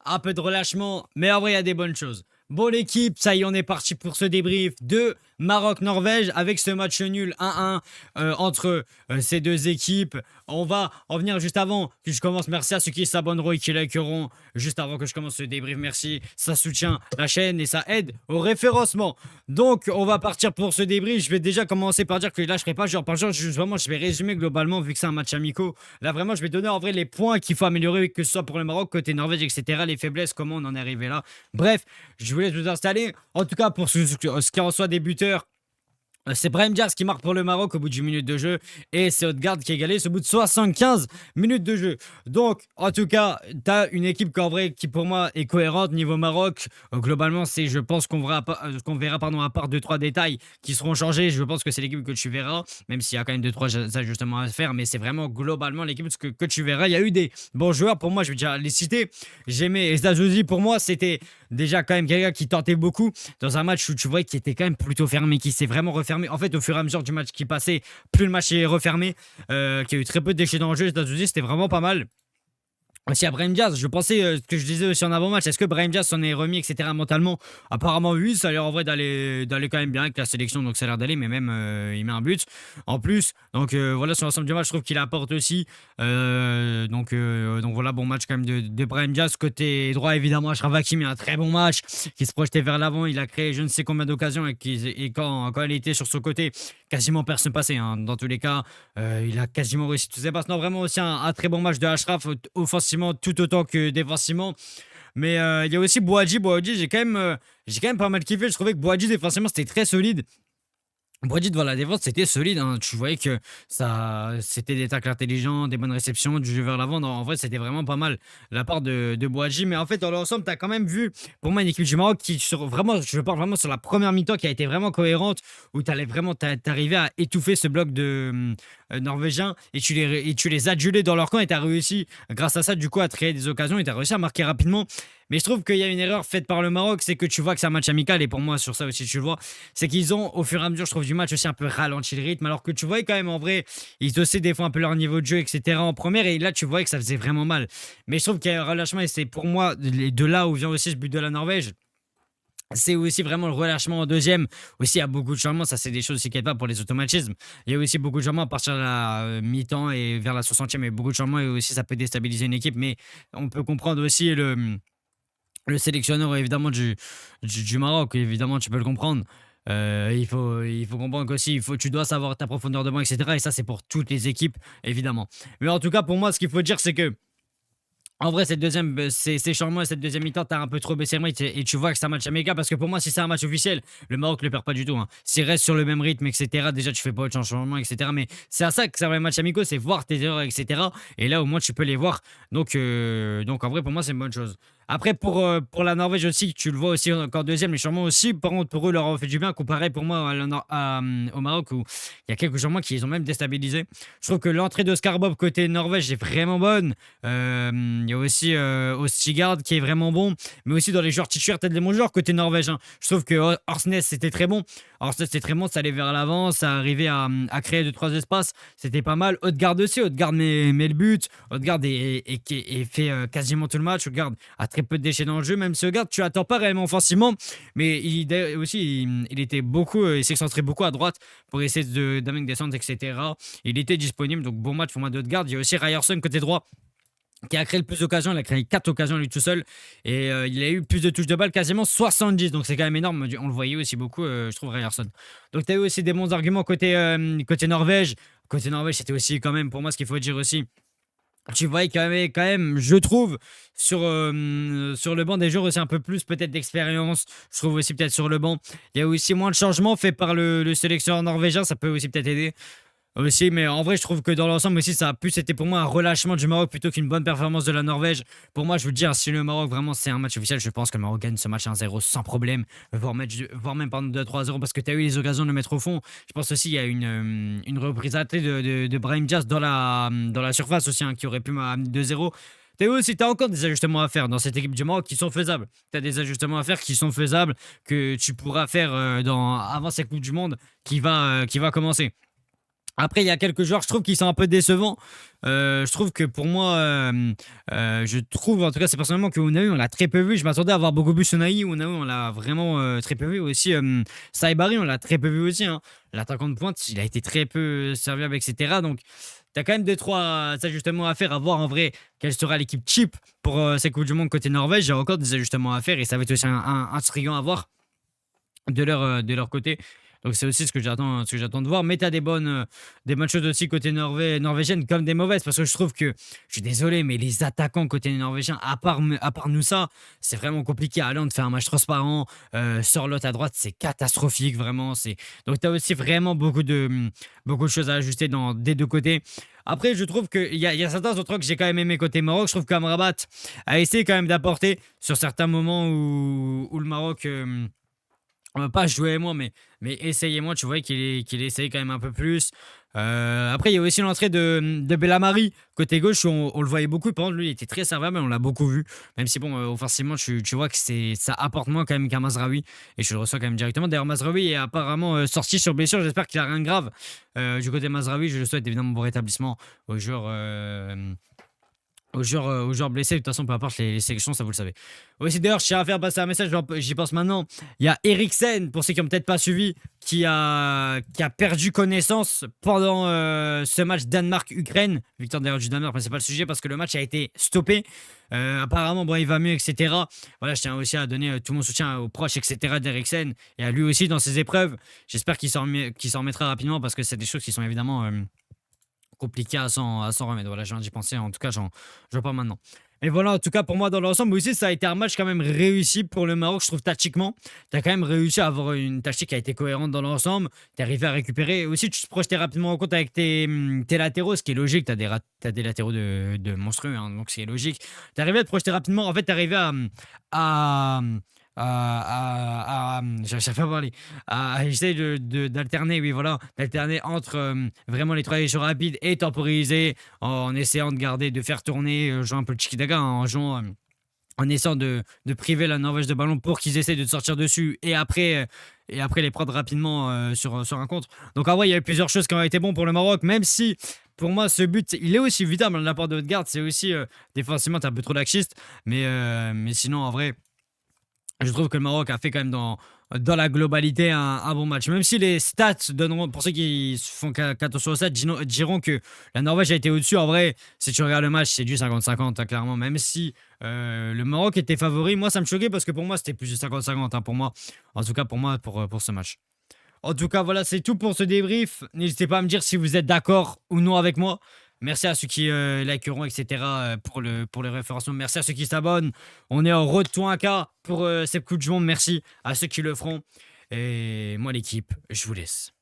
un peu de relâchement, mais en vrai, il y a des bonnes choses. Bon, l'équipe, ça y est, on est parti pour ce débrief de Maroc-Norvège avec ce match nul 1-1 entre ces deux équipes. On va en venir juste avant que je commence. Merci à ceux qui s'abonneront et qui likeront juste avant que je commence ce débrief. Merci, ça soutient la chaîne et ça aide au référencement. Donc, on va partir pour ce débrief. Je vais déjà commencer par dire que là, je ne ferai pas genre par genre. Vraiment, je vais résumer globalement vu que c'est un match amical. Là, vraiment, je vais donner en vrai les points qu'il faut améliorer, que ce soit pour le Maroc, côté Norvège, etc. Les faiblesses, comment on en est arrivé là. Bref, je vous laisse vous installer. En tout cas, pour ce qui en soit des buteurs, c'est Brahim Diaz qui marque pour le Maroc au bout d'une minute de jeu et c'est Odegaard qui a égalé ce bout de 75 minutes de jeu. Donc, en tout cas, tu as une équipe qui, en vrai, qui pour moi est cohérente niveau Maroc. Globalement, je pense qu'on verra à part 2-3 détails qui seront changés. Je pense que c'est l'équipe que tu verras, même s'il y a quand même 2-3 ajustements à faire, mais c'est vraiment globalement l'équipe que tu verras. Il y a eu des bons joueurs pour moi, je vais déjà les citer. J'aimais Estazozi, pour moi, c'était déjà quand même quelqu'un qui tentait beaucoup dans un match où tu vois qu'il était quand même plutôt fermé, qui s'est vraiment refermé. En fait, au fur et à mesure du match qui passait, plus le match est refermé, qu'il y a eu très peu de déchets dans le jeu. C'était vraiment pas mal. Aussi à Brahim Diaz, je pensais ce que je disais aussi en avant-match, est-ce que Brahim Diaz s'en est remis, etc. mentalement? Apparemment oui, ça a l'air en vrai d'aller quand même bien avec la sélection, donc ça a l'air d'aller, mais même il met un but en plus. Donc voilà, sur l'ensemble du match, je trouve qu'il apporte aussi. Donc voilà, bon match quand même de Brahim Diaz. Côté droit, évidemment, Achraf Hakimi, un très bon match, qui se projetait vers l'avant, il a créé je ne sais combien d'occasions et quand il était sur son côté, quasiment personne passait, hein. Dans tous les cas, il a quasiment réussi tous ses passes. Non, vraiment aussi un très bon match de Achraf, offensivement tout autant que défensivement. Mais il y a aussi Bouadji. J'ai quand même pas mal kiffé. Je trouvais que Bouadji défensivement c'était très solide. Bouadji devant la défense, c'était solide, hein. Tu voyais que c'était des tacles intelligents, des bonnes réceptions, du jeu vers l'avant. En vrai, c'était vraiment pas mal la part de Bouadji. Mais en fait, dans l'ensemble, tu as quand même vu, pour moi, une équipe du Maroc vraiment, je parle vraiment sur la première mi-temps qui a été vraiment cohérente, où tu allais vraiment t'arriver à étouffer ce bloc de norvégiens et tu les adulais dans leur camp et tu as réussi, grâce à ça, du coup, à créer des occasions et tu as réussi à marquer rapidement. Mais je trouve qu'il y a une erreur faite par le Maroc, c'est que tu vois que c'est un match amical et pour moi, sur ça aussi, tu le vois, c'est qu'ils ont, au fur et à mesure, je trouve, du match aussi un peu ralenti le rythme, alors que tu voyais quand même en vrai, ils aussi des fois un peu leur niveau de jeu, etc. en première, et là, tu voyais que ça faisait vraiment mal. Mais je trouve qu'il y a un relâchement, et c'est pour moi de là où vient aussi ce but de la Norvège. C'est aussi vraiment le relâchement en deuxième. Aussi, il y a beaucoup de changements. Ça, c'est des choses aussi qui n'aident pas pour les automatismes. Il y a aussi beaucoup de changements à partir de la mi-temps et vers la 60e. Il y a beaucoup de changements et aussi, ça peut déstabiliser une équipe. Mais on peut comprendre aussi le sélectionneur évidemment du Maroc, évidemment tu peux le comprendre. Il faut comprendre qu'aussi tu dois savoir ta profondeur de banc, etc. Et ça c'est pour toutes les équipes évidemment. Mais en tout cas pour moi ce qu'il faut dire c'est que en vrai, ces changements et cette deuxième mi-temps, t'as un peu trop baissé le rythme et tu vois que c'est un match amical parce que pour moi, si c'est un match officiel, le Maroc le perd pas du tout, hein. S'il reste sur le même rythme, etc., déjà tu fais pas autre changement, etc. Mais c'est à ça que servent les matchs amicaux, c'est voir tes erreurs, etc. Et là, au moins, tu peux les voir. Donc en vrai, pour moi, c'est une bonne chose. Après, pour la Norvège aussi, tu le vois aussi encore deuxième, les changements aussi, par contre, pour eux, leur ont fait du bien, comparé pour moi au Maroc où il y a quelques changements qui les ont même déstabilisés. Je trouve que l'entrée d'Oscar Bob côté Norvège est vraiment bonne. Il y a aussi Ostigard qui est vraiment bon, mais aussi dans les joueurs titulaires, peut-être les bons joueurs côté Norvège, hein. Je trouve que Orsnes c'était très bon. Orsnes c'était très bon, ça allait vers l'avant, ça arrivait à créer 2-3 espaces, c'était pas mal. Odegaard aussi, Odegaard met le but. Odegaard fait quasiment tout le match. Odegaard a très peu de déchets dans le jeu, même si Odegaard tu attends pas réellement offensivement, mais il était beaucoup, il s'excentrait beaucoup à droite pour essayer d'amener des centres, etc. Il était disponible, donc bon match pour moi d'Odegaard. Il y a aussi Ryerson côté droit qui a créé le plus d'occasions. Il a créé 4 occasions lui tout seul. Et il a eu plus de touches de balle, quasiment 70. Donc c'est quand même énorme. On le voyait aussi beaucoup, je trouve, Ryerson. Donc tu as eu aussi des bons arguments côté Norvège. Côté Norvège, c'était aussi quand même, pour moi, ce qu'il faut dire aussi. Tu vois qu'il y avait quand même, je trouve, sur le banc des joueurs aussi un peu plus peut-être d'expérience. Je trouve aussi peut-être sur le banc. Il y a aussi moins de changements faits par le sélectionneur norvégien. Ça peut aussi peut-être aider aussi, mais en vrai, je trouve que dans l'ensemble aussi, ça a plus été pour moi un relâchement du Maroc plutôt qu'une bonne performance de la Norvège. Pour moi, je veux dire, si le Maroc vraiment c'est un match officiel, je pense que le Maroc gagne ce match 1-0 sans problème, voire même pardon 2-3-0 parce que tu as eu les occasions de le mettre au fond. Je pense aussi qu'il y a une reprise ratée de Brahim Diaz dans la surface aussi, hein, qui aurait pu amener 2-0. T'as encore des ajustements à faire dans cette équipe du Maroc qui sont faisables. T'as des ajustements à faire qui sont faisables que tu pourras faire avant cette Coupe du Monde qui va commencer. Après, il y a quelques joueurs, je trouve, qui sont un peu décevants. Je trouve que pour moi, je trouve, en tout cas, c'est personnellement que Ounahi, on l'a très peu vu. Je m'attendais à avoir beaucoup plus Ounahi. Ounahi, on l'a vraiment très peu vu. Aussi, Saibari, on l'a très peu vu aussi, hein. L'attaquant de pointe, il a été très peu serviable, etc. Donc, tu as quand même deux, trois ajustements à faire, à voir en vrai quelle sera l'équipe cheap pour ces Coupes du Monde côté Norvège. J'ai encore des ajustements à faire et ça va être aussi intriguant à voir de leur côté. Donc c'est aussi ce que j'attends de voir. Mais tu as des bonnes choses aussi côté norvégienne comme des mauvaises. Parce que je trouve que, je suis désolé, mais les attaquants côté norvégien, à part nous ça, c'est vraiment compliqué. Haaland fait un match transparent. Sorloth à droite, c'est catastrophique, vraiment. Donc tu as aussi vraiment beaucoup de choses à ajuster des deux côtés. Après, je trouve qu'il y a certains autres que j'ai quand même aimé côté Maroc. Je trouve qu'Amrabat a essayé quand même d'apporter sur certains moments où le Maroc pas jouer moi, mais essayez-moi, tu vois qu'il essaye quand même un peu plus. Après, il y a aussi l'entrée de Bellamari, côté gauche, où on le voyait beaucoup. Par contre, lui, il était très servable, on l'a beaucoup vu. Même si, bon, offensivement, tu vois que ça apporte moins quand même qu'un Mazraoui. Et je le reçois quand même directement. D'ailleurs, Mazraoui est apparemment sorti sur blessure. J'espère qu'il a rien de grave. Du côté Mazraoui, je le souhaite évidemment bon rétablissement aux joueurs. Aux joueurs blessés, de toute façon, peu importe les sélections, ça vous le savez. Aussi, d'ailleurs, je tiens à faire passer un message, j'y pense maintenant. Il y a Eriksen, pour ceux qui n'ont peut-être pas suivi, qui a perdu connaissance pendant ce match Danemark-Ukraine. Victoire d'ailleurs du Danemark, mais c'est pas le sujet parce que le match a été stoppé. Apparemment, bon, il va mieux, etc. Voilà, je tiens aussi à donner tout mon soutien aux proches, etc. d'Eriksen et à lui aussi dans ses épreuves. J'espère qu'il s'en remettra rapidement parce que c'est des choses qui sont évidemment compliqué à s'en remettre. Voilà, je viens d'y penser. En tout cas, j'en parle maintenant. Mais voilà, en tout cas, pour moi, dans l'ensemble aussi, ça a été un match quand même réussi pour le Maroc, je trouve, tactiquement. Tu as quand même réussi à avoir une tactique qui a été cohérente dans l'ensemble. Tu es arrivé à récupérer. Et aussi, tu te projetais rapidement en compte avec tes latéraux, ce qui est logique. Tu as, t'as des latéraux de monstrueux, hein, donc c'est logique. Tu es arrivé à te projeter rapidement. En fait, tu es arrivé à, j'arrive pas à parler, à essayer d'alterner, oui, voilà, d'alterner entre vraiment les trajectoires rapides et temporiser en essayant de garder, de faire tourner, jouer un peu le tiki-taka, en jouant. En essayant de priver la Norvège de ballon pour qu'ils essaient de sortir dessus et après les prendre rapidement sur un contre. Donc en vrai, il y a eu plusieurs choses qui ont été bonnes pour le Maroc, même si pour moi ce but, il est aussi vitable de la part de Haute-Garde, c'est aussi défensivement, t'es un peu trop laxiste, mais sinon en vrai, je trouve que le Maroc a fait quand même dans la globalité un bon match. Même si les stats donneront, pour ceux qui font qu'attention aux stats, diront que la Norvège a été au-dessus. En vrai, si tu regardes le match, c'est du 50-50, hein, clairement. Même si le Maroc était favori, moi ça me choquait parce que pour moi c'était plus de 50-50, hein, pour moi. En tout cas pour moi, pour ce match. En tout cas, voilà, c'est tout pour ce débrief. N'hésitez pas à me dire si vous êtes d'accord ou non avec moi. Merci à ceux qui likeront, etc. Pour le référencement. Merci à ceux qui s'abonnent. On est en road to 1K pour cette Coupe du Monde. Merci à ceux qui le feront. Et moi, l'équipe, je vous laisse.